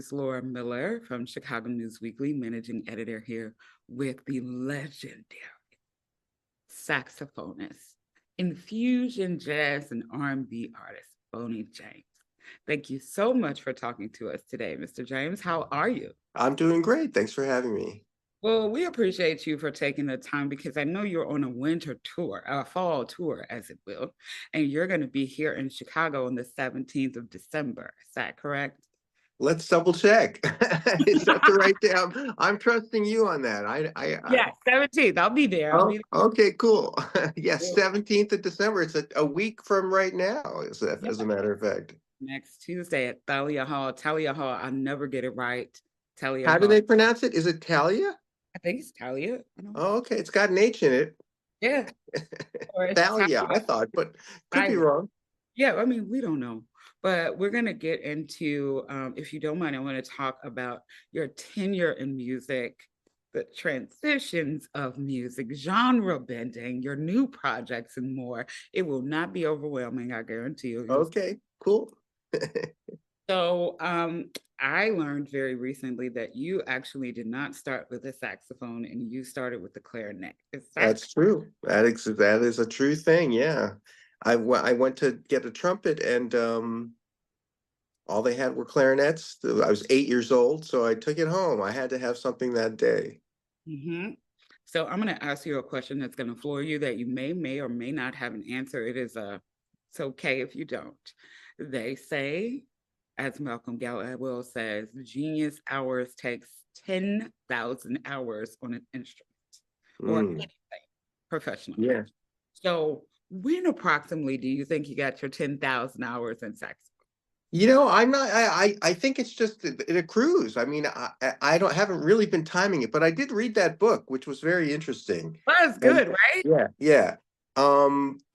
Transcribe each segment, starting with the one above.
It's Laura Miller from Chicago News Weekly, managing editor here with the legendary saxophonist, infusion jazz and R&B artist, Boney James. Thank you so much for talking to us today, Mr. James. How are you? I'm doing great. Thanks for having me. Well, we appreciate you for taking the time because I know you're on a winter tour, a fall tour, as it will, and you're going to be here in Chicago on the 17th of December. Is that correct? Let's double check. Is that the right day? I'm trusting you on that. Yeah, 17th. I'll be there. I'll Oh, be okay, cool. Yes, there. 17th of December. It's a week from right now, Yeah, as a matter of fact. next Tuesday at Thalia Hall. Thalia Hall. I never get it right. Thalia How do Hall. they pronounce it? Is it Talia? I think it's Thalia. I don't. Oh, okay. It's got an H in it. Yeah, or it's Thalia, I Thalia. thought, but could be Thalia. wrong. Yeah, I mean, we don't know. But we're going to get into, if you don't mind, I want to talk about your tenure in music, the transitions of music, genre bending, your new projects, and more. It will not be overwhelming, I guarantee you. Okay, cool. So, I learned very recently that you actually did not start with the saxophone and you started with the clarinet. Is that That's true. That is a true thing. Yeah. I went to get a trumpet and all they had were clarinets. I was 8 years old, so I took it home. I had to have something that day. hmm So I'm going to ask you a question that's going to floor you that you may or may not have an answer. It's okay if you don't. They say, as Malcolm Gladwell says, genius hours takes 10,000 hours on an instrument or Mm, anything professionally. yeah. So when approximately do you think you got your 10,000 hours in saxophone? I'm not. I think it's just it accrues. I mean, I don't haven't really been timing it, but I did read that book, which was very interesting. Well, that's And good, right? yeah, yeah.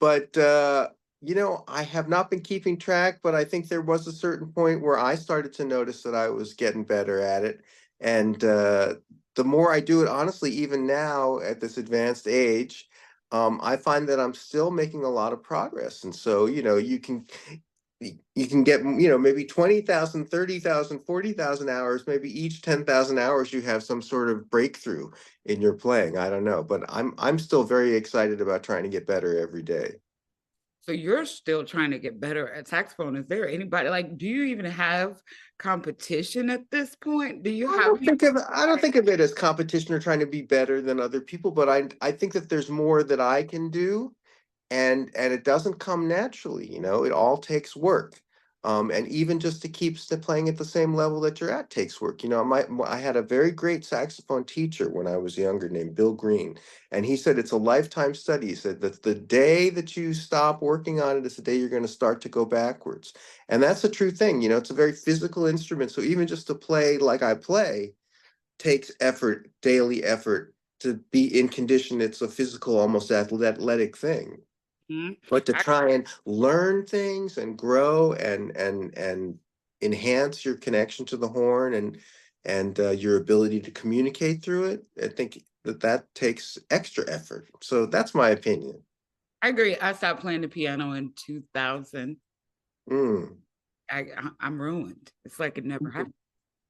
But I have not been keeping track, but I think there was a certain point where I started to notice that I was getting better at it, and the more I do it, honestly, even now at this advanced age. I find that I'm still making a lot of progress. And so, you can get, maybe 20,000, 30,000, 40,000 hours, maybe each 10,000 hours you have some sort of breakthrough in your playing. I don't know, but I'm still very excited about trying to get better every day. So you're still trying to get better at saxophone. Is there anybody like, do you even have competition at this point? Do you have I don't think of it as competition or trying to be better than other people, but I think that there's more that I can do, and it doesn't come naturally. It all takes work. And even just to keep playing at the same level that you're at takes work. I had a very great saxophone teacher when I was younger named Bill Green, and he said it's a lifetime study. He said that the day that you stop working on it is the day you're going to start to go backwards. And that's a true thing. It's a very physical instrument, so even just to play like I play takes effort, daily effort. To be in condition, it's a physical, almost athletic thing. Mhm. But to I, try and learn things and grow and enhance your connection to the horn and your ability to communicate through it, I think that takes extra effort. So that's my opinion. I agree. I stopped playing the piano in 2000. Mm. I'm ruined. It's like it never happened.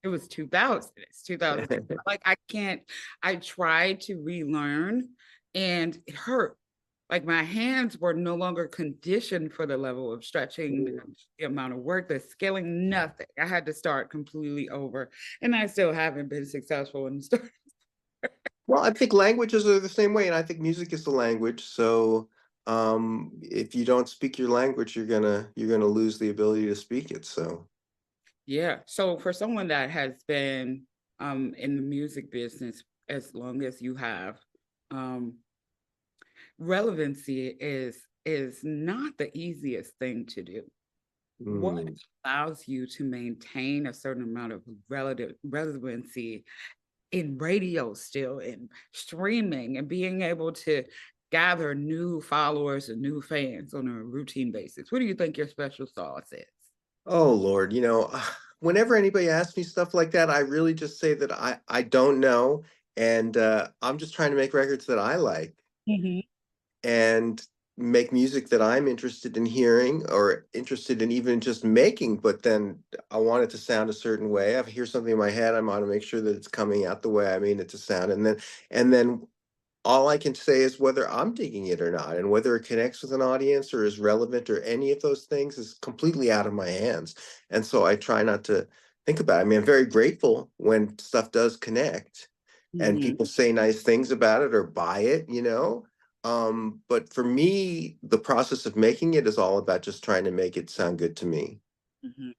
It was 2000. It's 2000. Like I can't, I tried to relearn and it hurt. Like my hands were no longer conditioned for the level of stretching, the amount of work, the scaling, nothing. I had to start completely over. And I still haven't been successful in starting. Well, I think languages are the same way, and I think music is the language. So if you don't speak your language, you're gonna lose the ability to speak it. So Yeah. So for someone that has been in the music business as long as you have, um, relevancy is not the easiest thing to do. What mm. allows you to maintain a certain amount of relative relevancy in radio still, in streaming, and being able to gather new followers and new fans on a routine basis? What do you think your special sauce is? Oh Lord, whenever anybody asks me stuff like that, I really just say that I don't know, and I'm just trying to make records that I like. Mhm. And make music that I'm interested in hearing or interested in even just making, but then I want it to sound a certain way. I hear something in my head, I want to make sure that it's coming out the way I mean it to sound. And then all I can say is whether I'm digging it or not, and whether it connects with an audience or is relevant or any of those things is completely out of my hands. And so I try not to think about it. I mean, I'm very grateful when stuff does connect and Hmm. people say nice things about it or buy it, you know. But for me, the process of making it is all about just trying to make it sound good to me. Hmm.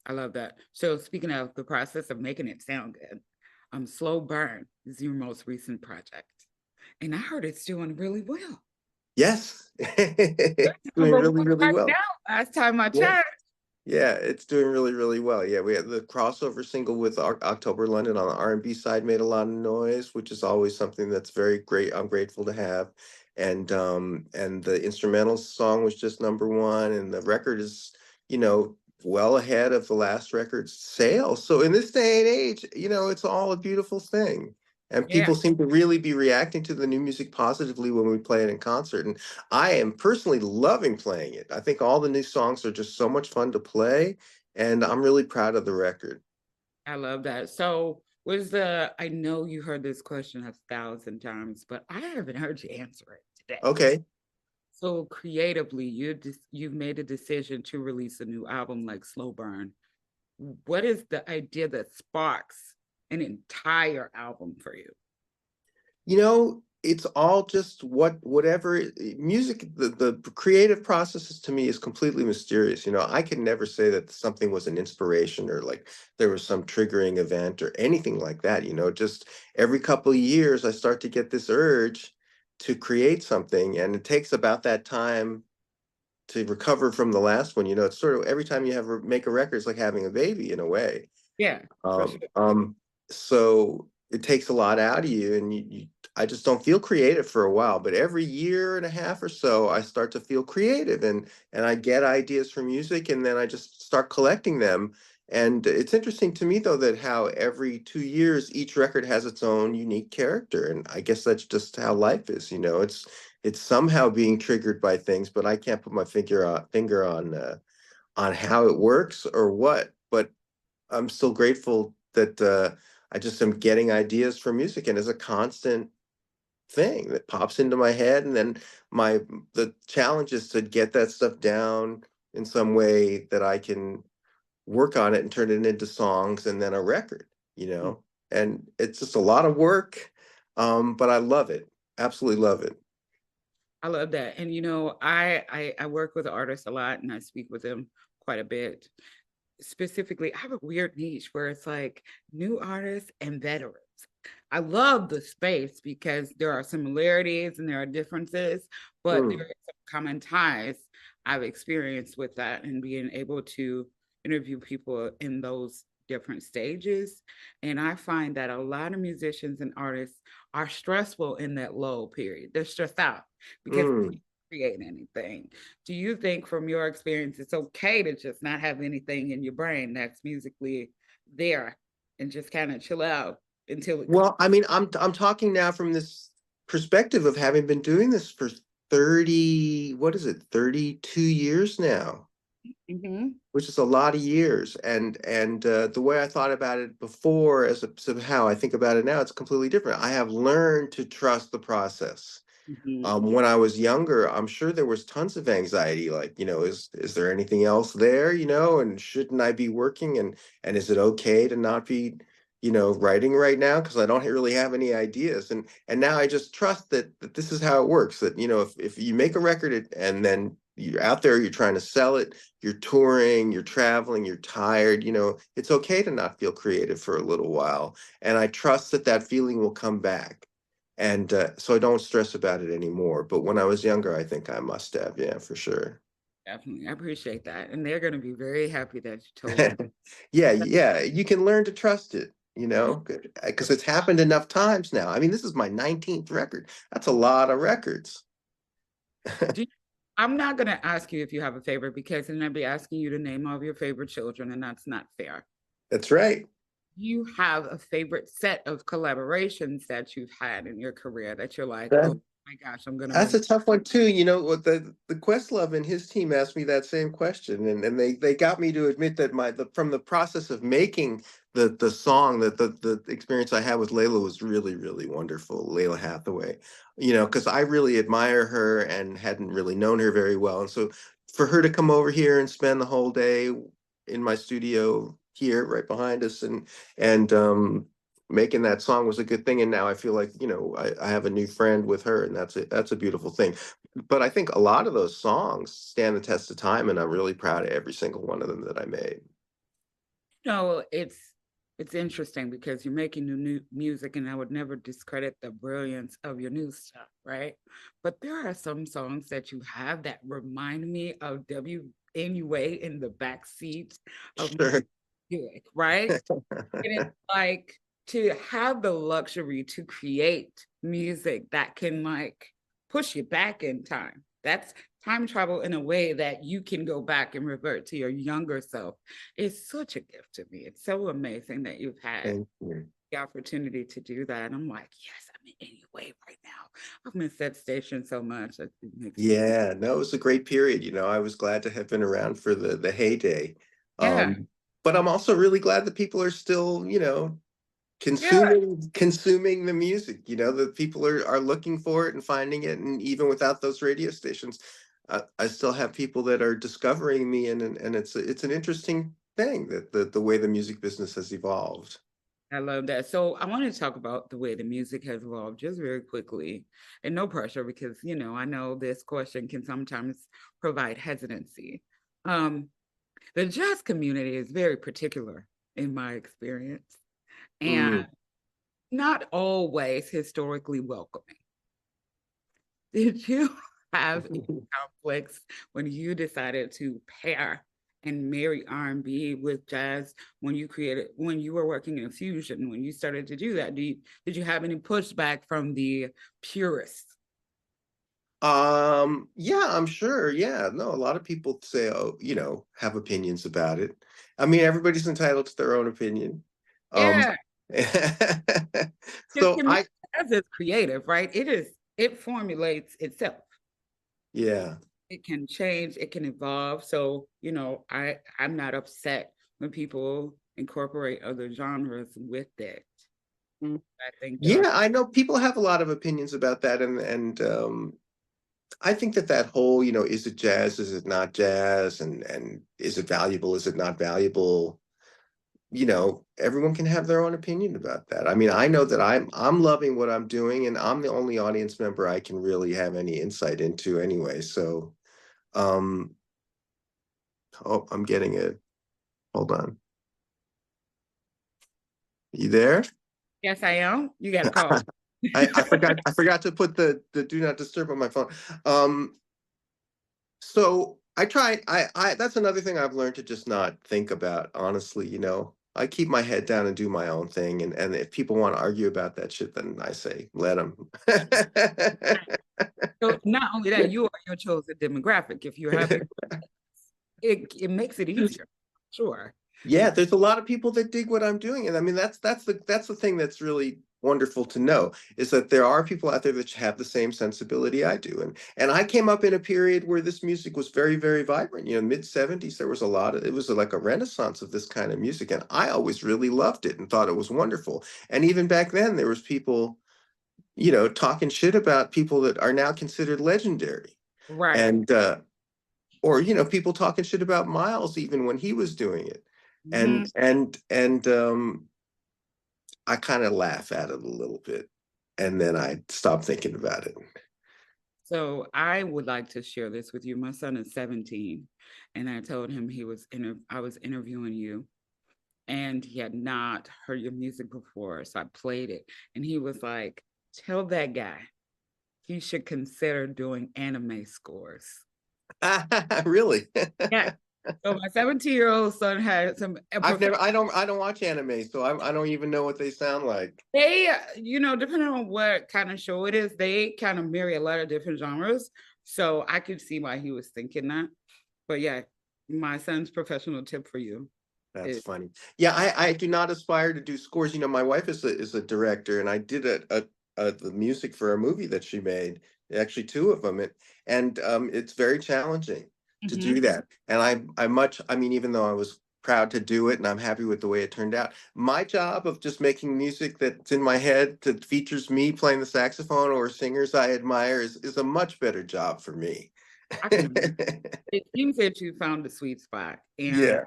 I love that. So speaking of the process of making it sound good, Slow Burn is your most recent project. And I heard it's doing really well. Yes, it's doing Number really, one really right well. now, last time I Yeah. checked. Yeah, it's doing really, really well. Yeah, we had the crossover single with October London on the R&B side made a lot of noise, which is always something that's very great. I'm grateful to have. And the instrumental song was just number one, and the record is, you know, well ahead of the last record's sales. So in this day and age, you know, it's all a beautiful thing. And Yeah, people seem to really be reacting to the new music positively when we play it in concert. And I am personally loving playing it. I think all the new songs are just so much fun to play, and I'm really proud of the record. I love that. I know you heard this question 1,000 times, but I haven't heard you answer it today. Okay. So creatively, you've made a decision to release a new album like Slow Burn. What is the idea that sparks an entire album for you? You know, it's all just whatever music, the creative processes to me is completely mysterious. You know, I can never say that something was an inspiration or like there was some triggering event or anything like that. You know, just every couple of years I start to get this urge to create something, and it takes about that time to recover from the last one. You know, it's sort of every time you make a record, it's like having a baby in a way. Yeah, for Um, sure. um, so it takes a lot out of you, and I just don't feel creative for a while. But every year and a half or so, I start to feel creative, and I get ideas for music, and then I just start collecting them. And it's interesting to me though that how every 2 years each record has its own unique character, and I guess that's just how life is. You know, it's somehow being triggered by things, but I can't put my finger on how it works or what. But I'm still grateful that I just am getting ideas for music, and it's a constant thing that pops into my head. And then my the challenge is to get that stuff down in some way that I can work on it and turn it into songs and then a record, you Mm. know. And it's just a lot of work, but I love it. Absolutely love it. I love that. And I work with artists a lot and I speak with them quite a bit. Specifically, I have a weird niche where it's like new artists and veterans. I love the space because there are similarities and there are differences, but there Mm, are some common ties I've experienced with that and being able to interview people in those different stages. And I find that a lot of musicians and artists are stressful in that low period. They're stressed out because they mm. can't create anything. Do you think from your experience it's okay to just not have anything in your brain that's musically there and just kind of chill out until it comes? Well, I mean, I'm talking now from this perspective of having been doing this for 30, what is it, 32 years now, Mm-hmm. which is a lot of years. And the way I thought about it before as how I think about it now, it's completely different. I have learned to trust the process. Mm-hmm. When I was younger, I'm sure there was tons of anxiety, like, you know, is there anything else there, you know, and shouldn't I be working, and is it okay to not be, you know, writing right now because I don't really have any ideas, and now I just trust that this is how it works, that, you know, if you make a record and then you're out there, you're trying to sell it, you're touring, you're traveling, you're tired, you know, it's okay to not feel creative for a little while, and I trust that that feeling will come back. And so I don't stress about it anymore. But when I was younger, I think I must have, yeah, for sure. Definitely. I appreciate that. And they're going to be very happy that you told them. Yeah, yeah, you can learn to trust it, you Yeah. know, because it's happened enough times now. I mean, this is my 19th record. That's a lot of records. Do you- I'm not going to ask you if you have a favorite because then I'd be asking you to name all of your favorite children, and that's not fair. That's right. You have a favorite set of collaborations that you've had in your career that you're like, oh, That My gosh, I'm gonna That's remember. a tough one too. You know what, the Questlove and his team asked me that same question, and they got me to admit that from the process of making the song, that the experience I had with Layla was really, really wonderful. Layla Hathaway, because I really admire her and hadn't really known her very well. And so for her to come over here and spend the whole day in my studio here right behind us, and making that song was a good thing. And now I feel like, I have a new friend with her, and that's a beautiful thing. But I think a lot of those songs stand the test of time, and I'm really proud of every single one of them that I made. No, it's interesting because you're making new music, and I would never discredit the brilliance of your new stuff, right? But there are some songs that you have that remind me of WNUA in the back seat of Sure. music, right? And it's like to have the luxury to create music that can like push you back in time. That's time travel in a way that you can go back and revert to your younger self. It's such a gift to me. It's so amazing that you've had Thank you. the opportunity to do that. And I'm like, yes, I'm in any way right now. I've missed that station so much. It makes me, Yeah, no, it was a great period. I was glad to have been around for the heyday. yeah, But I'm also really glad that people are still, yeah. consuming the music. That people are looking for it and finding it. And even without those radio stations, I still have people that are discovering me, and it's an interesting thing that the way the music business has evolved. I love that. So I want to talk about the way the music has evolved just very quickly and no pressure because, I know this question can sometimes provide hesitancy. Um, the jazz community is very particular in my experience and Mm. not always historically welcoming. Did you have any conflicts when you decided to pair and marry R&B with jazz when you were working in fusion, when you started to do that? Did you have any pushback from the purists? Yeah, I'm sure. Yeah, no, a lot of people say, oh, have opinions about it. I mean, everybody's entitled to their own opinion. Um, Yeah, because so to me, I, jazz is creative, right? It formulates itself. yeah. It can change, it can evolve. So, I'm not upset when people incorporate other genres with it. Mm. I think there are Yeah, I know people have a lot of opinions about that, and I think that whole, is it jazz, is it not jazz, and is it valuable, is it not valuable? Everyone can have their own opinion about that. I mean, I know that I'm loving what I'm doing, and I'm the only audience member I can really have any insight into anyway. So, um, oh, I'm getting it. Hold on. You there? yes, I am. You got a call. I forgot to put the do not disturb on my phone. Um, so I try I that's another thing I've learned to just not think about, honestly. I keep my head down and do my own thing, and if people want to argue about that shit, then I say let them. So not only that, you are your chosen demographic. If you're happy, it makes it easier. Sure. Yeah, there's a lot of people that dig what I'm doing, and I mean that's the thing that's really wonderful to know, is that there are people out there that have the same sensibility I do, and I came up in a period where this music was very, very vibrant. Mid '70s, there was a lot of it was like a renaissance of this kind of music, and I always really loved it and thought it was wonderful. And even back then, there was people, talking shit about people that are now considered legendary, Right. and or people talking shit about Miles even when he was doing it, Mhm. and I kind of laugh at it a little bit, and then I stop thinking about it. So I would like to share this with you. My son is 17, and I told him I was interviewing you, and he had not heard your music before. So I played it, and he was like, "Tell that guy he should consider doing anime scores." Really? Yeah. So my 17-year-old son had some I don't watch anime, so I don't even know what they sound like. they, depending on what kind of show it is, they kind of marry a lot of different genres. So I could see why he was thinking that. But yeah, my son's professional tip for you That's is funny. Yeah, I do not aspire to do scores. My wife is a director, and I did the music for a movie that she made, actually two of them, and it's very challenging to Mhm. do that. And I mean, even though I was proud to do it and I'm happy with the way it turned out, my job of just making music that's in my head that features me playing the saxophone or singers I admire is a much better job for me. I can. It seems that you found the sweet spot, and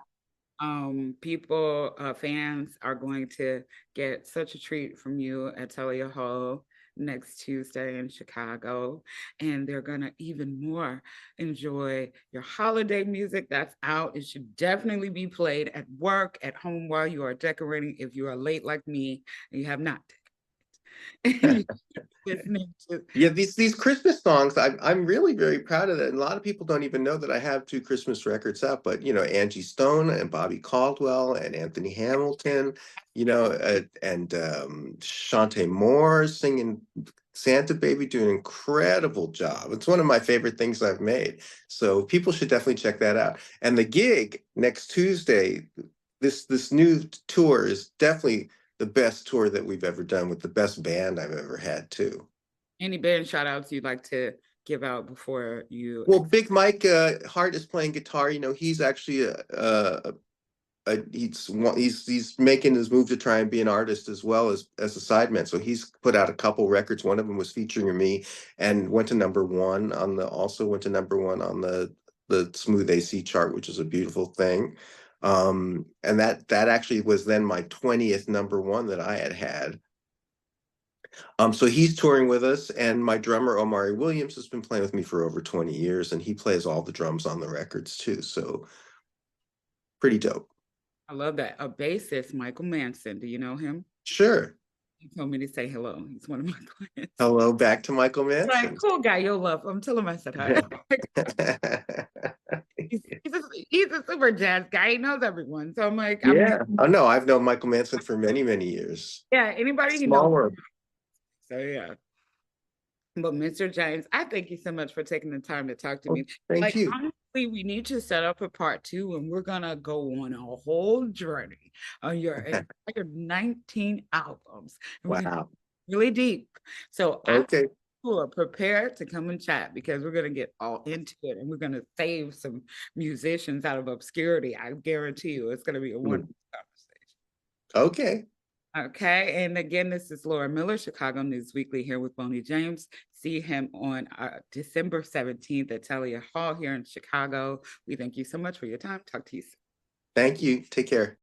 Yeah. people, fans are going to get such a treat from you at Thalia Hall next Tuesday in Chicago. And they're going to even more enjoy your holiday music that's out. It should definitely be played at work, at home while you are decorating. If you are late like me and you have not decorated, listening to. Yeah, these Christmas songs, I'm really very proud of that. And a lot of people don't even know that I have two Christmas records out. But Angie Stone and Bobby Caldwell and Anthony Hamilton, and Shantae Moore singing Santa Baby, do an incredible job. It's one of my favorite things I've made. So people should definitely check that out. And the gig next Tuesday, this new tour is definitely the best tour that we've ever done, with the best band I've ever had too. Any band shout outs you'd like to give out before you? Well, Big Mike Hart is playing guitar. He's actually he's making his move to try and be an artist as well as a sideman. So he's put out a couple records. One of them was featuring me and went to number one on the Smooth AC chart, which is a beautiful thing. And that actually was then my 20th number one that I had. So he's touring with us, and my drummer Omari Williams has been playing with me for over 20 years, and he plays all the drums on the records too. So pretty dope. I love that. A bassist, Michael Manson. Do you know him? Sure. He told me to say hello. He's one of my clients. Hello back to Michael Like, Manson. cool guy, you'll love. Him. Tell him I said hi. He's a super jazz guy. He knows everyone. So I'm like, Yeah. Oh no, I've known Michael Manson for many, many years. yeah, anybody he knows. Small world. So yeah. But Mr. James, I thank you so much for taking the time to talk to Well, me. thank Like, you. honestly, we need to set up a part two, and we're gonna go on a whole journey on your entire 19 albums. And we're gonna Wow. really deep. So I Okay. are prepared to come and chat, because we're gonna get all into it, and we're gonna save some musicians out of obscurity. I guarantee you it's gonna be a wonderful conversation. Okay. Okay, and again, this is Laura Miller, Chicago News Weekly, here with Boney James. See him on December 17th at Thalia Hall here in Chicago. We thank you so much for your time. Talk to you soon. Thank you. Take care.